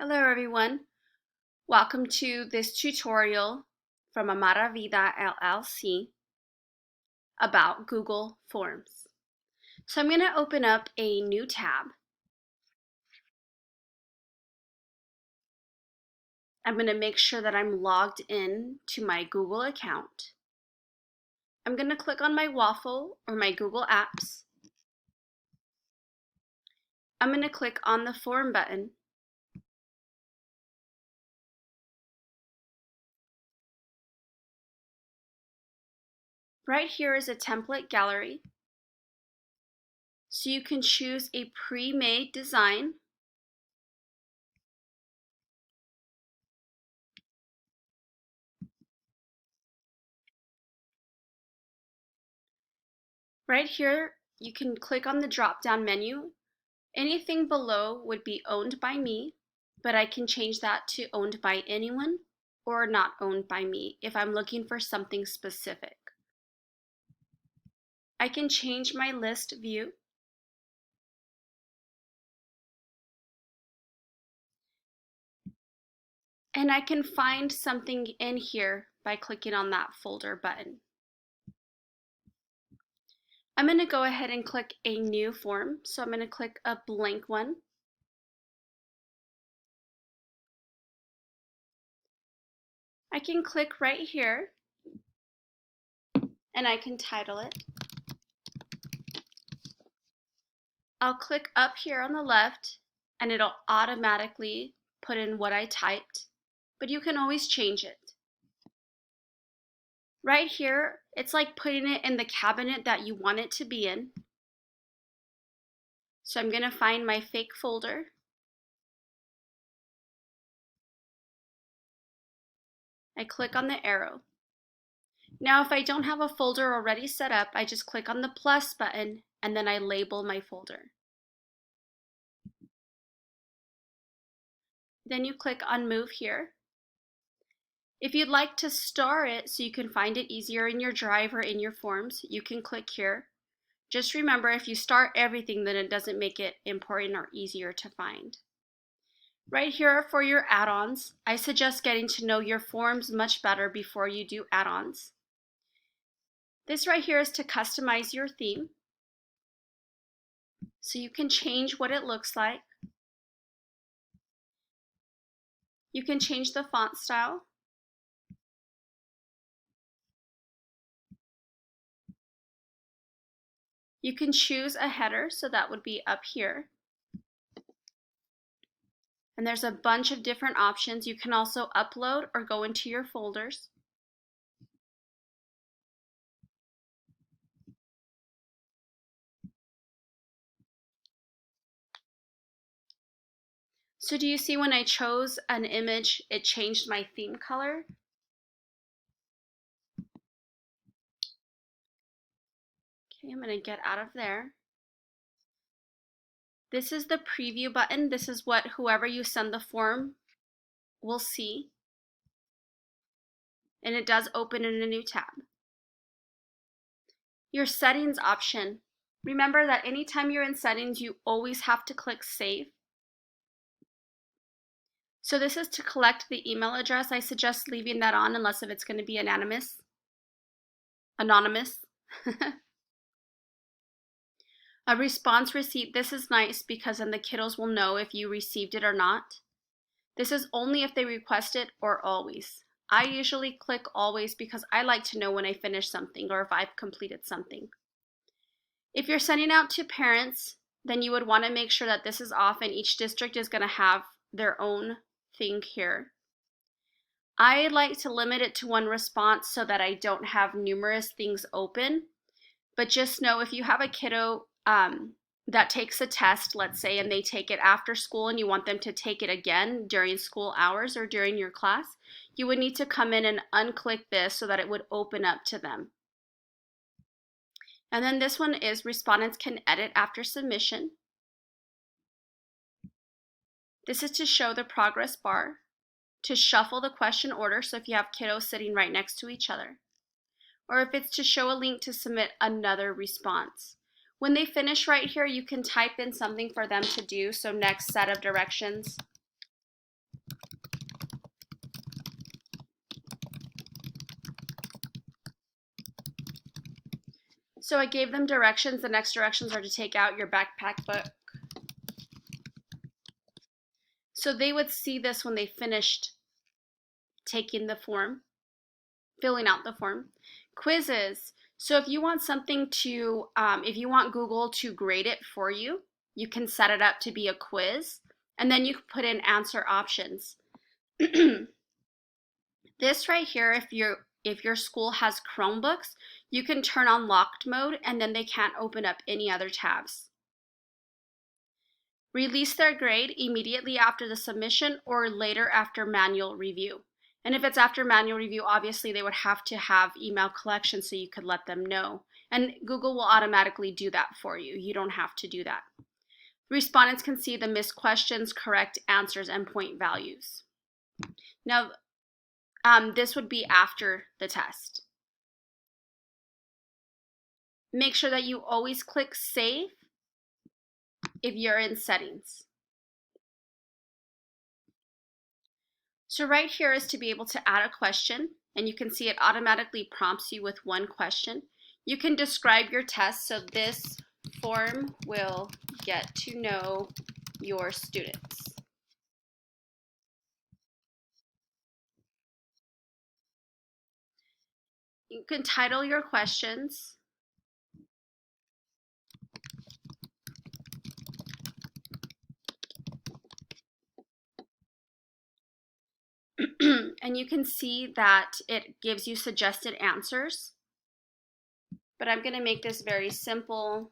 Hello everyone, welcome to this tutorial from Amara Vida LLC about Google Forms. So I'm going to open up a new tab. I'm going to make sure that I'm logged in to my Google account. I'm going to click on my waffle or my Google Apps. I'm going to click on the Form button. Right here is a template gallery. So you can choose a pre-made design. Right here, you can click on the drop-down menu. Anything below would be owned by me, but I can change that to owned by anyone or not owned by me if I'm looking for something specific. I can change my list view. And I can find something in here by clicking on that folder button. I'm going to go ahead and click a new form. So I'm going to click a blank one. I can click right here and I can title it. I'll click up here on the left and it'll automatically put in what I typed, but you can always change it. Right here, it's like putting it in the cabinet that you want it to be in. So I'm going to find my fake folder. I click on the arrow. Now if I don't have a folder already set up, I just click on the plus button and then I label my folder. Then you click on move here. If you'd like to star it so you can find it easier in your drive or in your forms, you can click here. Just remember, if you star everything, then it doesn't make it important or easier to find. Right here for your add-ons, I suggest getting to know your forms much better before you do add-ons. This right here is to customize your theme. So you can change what it looks like. You can change the font style. You can choose a header, so that would be up here. And there's a bunch of different options. You can also upload or go into your folders. So do you see when I chose an image, it changed my theme color? Okay, I'm going to get out of there. This is the preview button. This is what whoever you send the form will see. And it does open in a new tab. Your settings option. Remember that anytime you're in settings, you always have to click save. So this is to collect the email address. I suggest leaving that on unless if it's going to be anonymous. A response receipt. This is nice because then the kiddos will know if you received it or not. This is only if they request it or always. I usually click always because I like to know when I finish something or if I've completed something. If you're sending out to parents, then you would want to make sure that this is off and each district is going to have their own thing here. I like to limit it to one response so that I don't have numerous things open. But just know if you have a kiddo that takes a test, let's say, and they take it after school and you want them to take it again during school hours or during your class, you would need to come in and unclick this so that it would open up to them. And then this one is respondents can edit after submission. This is to show the progress bar, to shuffle the question order, so if you have kiddos sitting right next to each other, or if it's to show a link to submit another response. When they finish right here, you can type in something for them to do. So next set of directions. So I gave them directions. The next directions are to take out your backpack book. So they would see this when they finished taking the form, filling out the form. Quizzes. So if you want something to, if you want Google to grade it for you, you can set it up to be a quiz, and then you can put in answer options. This right here, if your school has Chromebooks, you can turn on locked mode, and then they can't open up any other tabs. Release their grade immediately after the submission or later after manual review. And if it's after manual review, obviously they would have to have email collection so you could let them know. And Google will automatically do that for you. You don't have to do that. Respondents can see the missed questions, correct answers, and point values. Now, this would be after the test. Make sure that you always click Save if you're in settings. So right here is to be able to add a question, and you can see it automatically prompts you with one question. You can describe your test, so this form will get to know your students. You can title your questions. And you can see that it gives you suggested answers. But I'm going to make this very simple.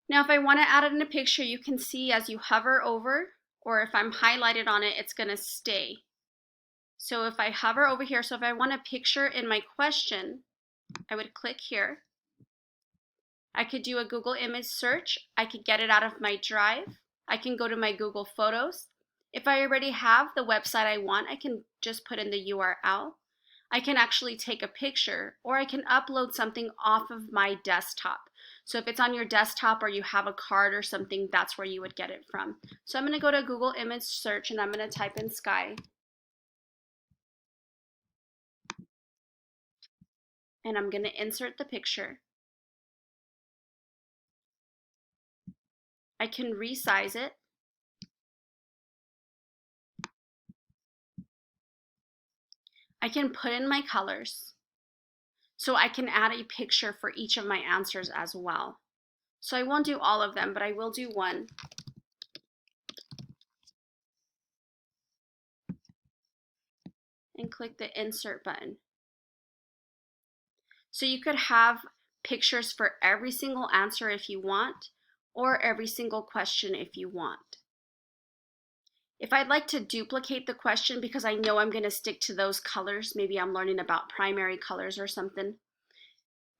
Now, if I want to add it in a picture, you can see as you hover over, or if I'm highlighted on it, it's going to stay. So if I hover over here, so if I want a picture in my question, I would click here. I could do a Google image search. I could get it out of my drive. I can go to my Google Photos. If I already have the website I want, I can just put in the URL. I can actually take a picture, or I can upload something off of my desktop. So if it's on your desktop or you have a card or something, that's where you would get it from. So I'm going to go to Google image search, and I'm going to type in sky. And I'm going to insert the picture. I can resize it. I can put in my colors. So I can add a picture for each of my answers as well. So I won't do all of them, but I will do one. And click the insert button. So you could have pictures for every single answer if you want, or every single question if you want. If I'd like to duplicate the question because I know I'm going to stick to those colors, maybe I'm learning about primary colors or something.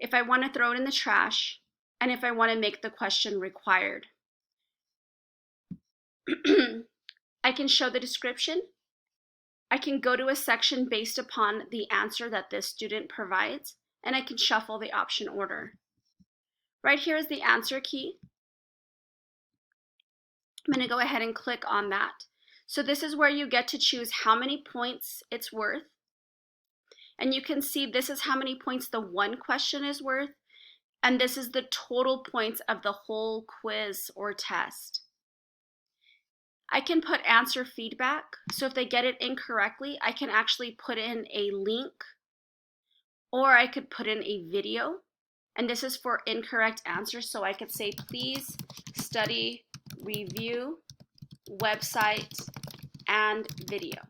If I want to throw it in the trash, and if I want to make the question required, I can show the description. I can go to a section based upon the answer that this student provides, and I can shuffle the option order. Right here is the answer key. I'm going to go ahead and click on that. So this is where you get to choose how many points it's worth. And you can see this is how many points the one question is worth, and this is the total points of the whole quiz or test. I can put answer feedback, so if they get it incorrectly, I can actually put in a link, or I could put in a video, and this is for incorrect answers, so I could say, please study, review, website, and video.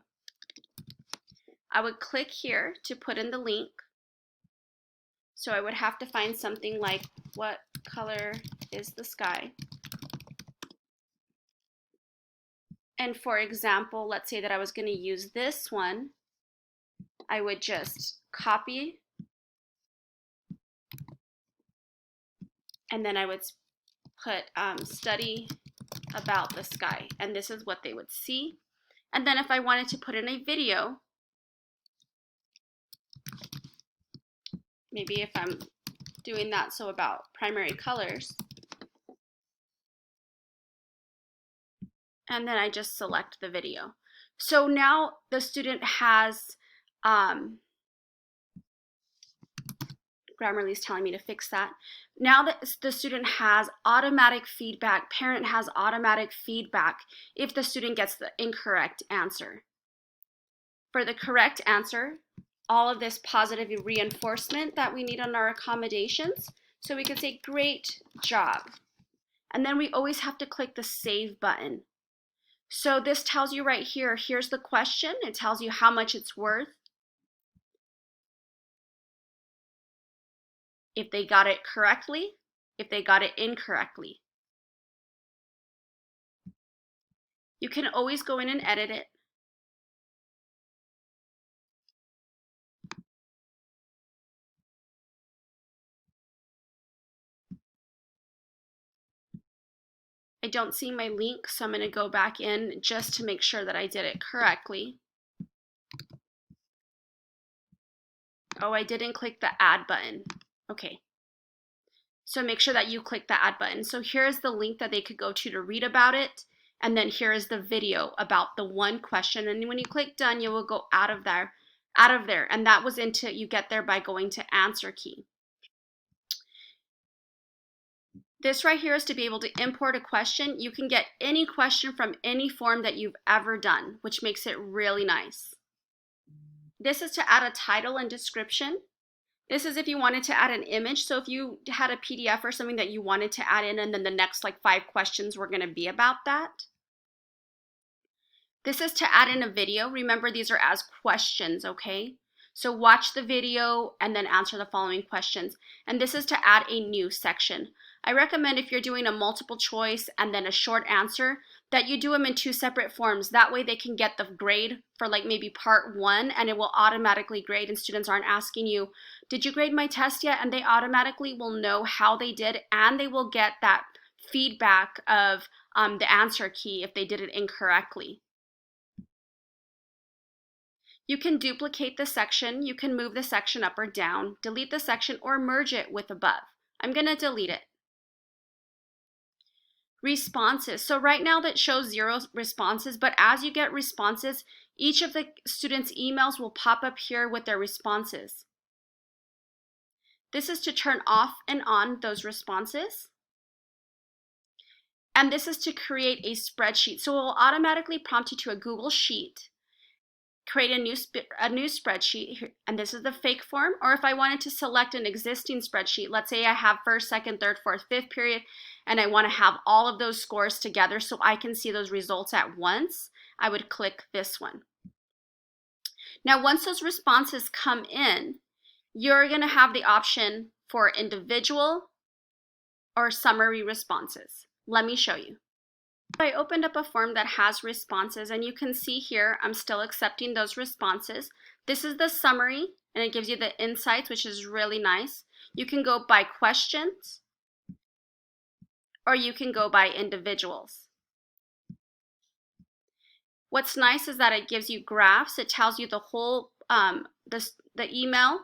I would click here to put in the link. So I would have to find something like, what color is the sky? And for example, let's say that I was going to use this one. I would just copy, and then I would put study about the sky, and this is what they would see. And then if I wanted to put in a video, maybe if I'm doing that, so about primary colors, and then I just select the video. So now the student has, Grammarly is telling me to fix that. Now that the student has automatic feedback, parent has automatic feedback if the student gets the incorrect answer. For the correct answer, all of this positive reinforcement that we need on our accommodations. So we can say, great job. And then we always have to click the save button. So this tells you right here, here's the question. It tells you how much it's worth. If they got it correctly, if they got it incorrectly. You can always go in and edit it. I don't see my link, so I'm going to go back in just to make sure that I did it correctly. Oh, I didn't click the add button. Okay. So make sure that you click the add button. So here's the link that they could go to read about it. And then here is the video about the one question. And when you click done, you will go out of there. And that was into, you get there by going to answer key. This right here is to be able to import a question. You can get any question from any form that you've ever done, which makes it really nice. This is to add a title and description. This is if you wanted to add an image. So if you had a PDF or something that you wanted to add in, and then the next like 5 questions were going to be about that. This is to add in a video. Remember, these are as questions, okay? So watch the video and then answer the following questions. And this is to add a new section. I recommend if you're doing a multiple choice and then a short answer, that you do them in 2 separate forms. That way they can get the grade for like maybe part 1, and it will automatically grade, and students aren't asking you, did you grade my test yet? And they automatically will know how they did, and they will get that feedback of the answer key if they did it incorrectly. You can duplicate the section, you can move the section up or down, delete the section, or merge it with above. I'm going to delete it. Responses. So right now that shows 0 responses, but as you get responses, each of the students' emails will pop up here with their responses. This is to turn off and on those responses. And this is to create a spreadsheet. So it will automatically prompt you to a Google Sheet. Create a new spreadsheet, and this is the fake form. Or if I wanted to select an existing spreadsheet, let's say I have first, second, third, fourth, fifth period, and I want to have all of those scores together so I can see those results at once, I would click this one. Now, once those responses come in, you're going to have the option for individual or summary responses. Let me show you. I opened up a form that has responses, and you can see here I'm still accepting those responses. This is the summary, and it gives you the insights, which is really nice. You can go by questions, or you can go by individuals. What's nice is that it gives you graphs. It tells you the whole the email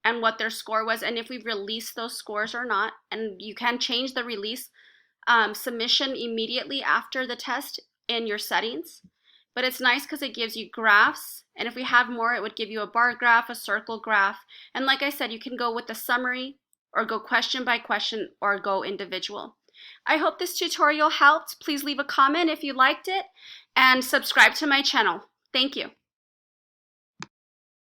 and what their score was, and if we've released those scores or not. And you can change the release submission immediately after the test in your settings. But it's nice because it gives you graphs, and if we have more, it would give you a bar graph, a circle graph, and like I said, you can go with the summary or go question by question or go individual. I hope this tutorial helped. Please leave a comment if you liked it and subscribe to my channel. Thank you.